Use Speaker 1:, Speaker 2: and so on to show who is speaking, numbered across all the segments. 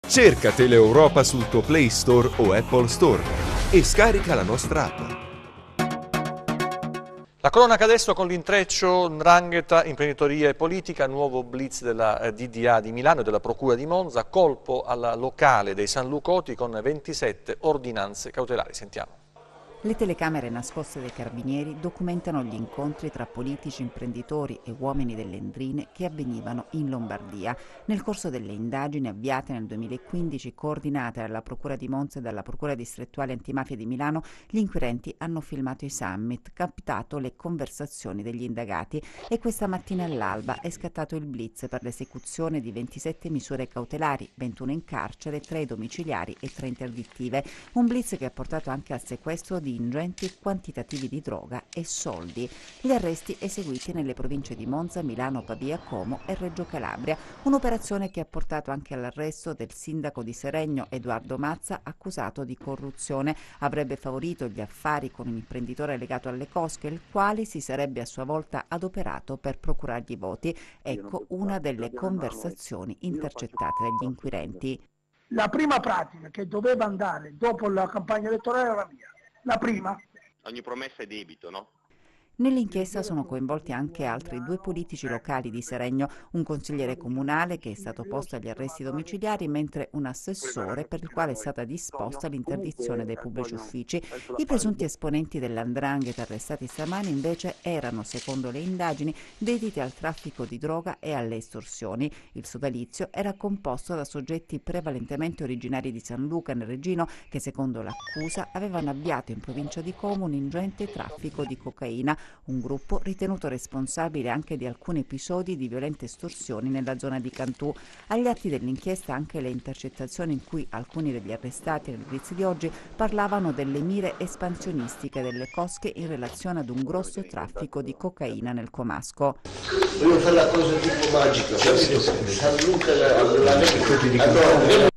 Speaker 1: Cerca Teleeuropa sul tuo Play Store o Apple Store e scarica la nostra app.
Speaker 2: La cronaca adesso con l'intreccio 'ndrangheta, imprenditoria e politica, nuovo blitz della DDA di Milano e della Procura di Monza, colpo alla locale dei San Lucoti con 27 ordinanze cautelari. Sentiamo.
Speaker 3: Le telecamere nascoste dai carabinieri documentano gli incontri tra politici, imprenditori e uomini delle Endrine che avvenivano in Lombardia. Nel corso delle indagini avviate nel 2015, coordinate dalla Procura di Monza e dalla Procura distrettuale antimafia di Milano, gli inquirenti hanno filmato i summit, captato le conversazioni degli indagati e questa mattina all'alba è scattato il blitz per l'esecuzione di 27 misure cautelari, 21 in carcere, 3 domiciliari e 3 interdittive. Un blitz che ha portato anche al sequestro di ingenti quantitativi di droga e soldi. Gli arresti eseguiti nelle province di Monza, Milano, Pavia, Como e Reggio Calabria. Un'operazione che ha portato anche all'arresto del sindaco di Seregno, Edoardo Mazza, accusato di corruzione. Avrebbe favorito gli affari con un imprenditore legato alle cosche, il quale si sarebbe a sua volta adoperato per procurargli voti. Ecco una delle conversazioni intercettate dagli inquirenti.
Speaker 4: La prima pratica che doveva andare dopo la campagna elettorale era la mia. La prima.
Speaker 5: Ogni promessa è debito, no?
Speaker 3: Nell'inchiesta sono coinvolti anche altri 2 politici locali di Seregno, un consigliere comunale che è stato posto agli arresti domiciliari, mentre un assessore per il quale è stata disposta l'interdizione dai pubblici uffici. I presunti esponenti dell''ndrangheta arrestati stamani invece erano, secondo le indagini, dediti al traffico di droga e alle estorsioni. Il sodalizio era composto da soggetti prevalentemente originari di San Luca nel Regino che, secondo l'accusa, avevano avviato in provincia di Como un ingente traffico di cocaina, un gruppo ritenuto responsabile anche di alcuni episodi di violente estorsioni nella zona di Cantù. Agli atti dell'inchiesta anche le intercettazioni in cui alcuni degli arrestati nel blitz di oggi parlavano delle mire espansionistiche delle cosche in relazione ad un grosso traffico di cocaina nel comasco.
Speaker 6: Voglio fare la cosa tipo magica, San Luca la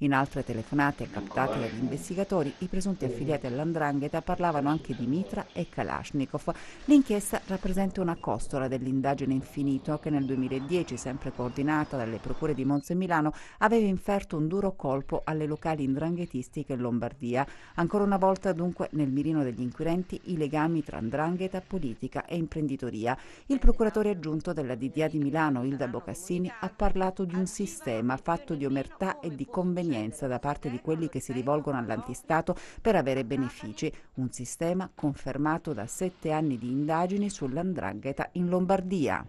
Speaker 3: In altre telefonate captate dagli investigatori, i presunti affiliati all''ndrangheta parlavano anche di mitra e kalashnikov. L'inchiesta rappresenta una costola dell'indagine Infinito che nel 2010, sempre coordinata dalle procure di Monza e Milano, aveva inferto un duro colpo alle locali 'ndranghetistiche in Lombardia. Ancora una volta dunque nel mirino degli inquirenti i legami tra 'ndrangheta, politica e imprenditoria. Il procuratore aggiunto della DDA di Milano, Ilda Bocassini, ha parlato di un sistema fatto di omertà e di convenienza da parte di quelli che si rivolgono all'antistato per avere benefici, un sistema confermato da 7 anni di indagini sull''ndrangheta in Lombardia.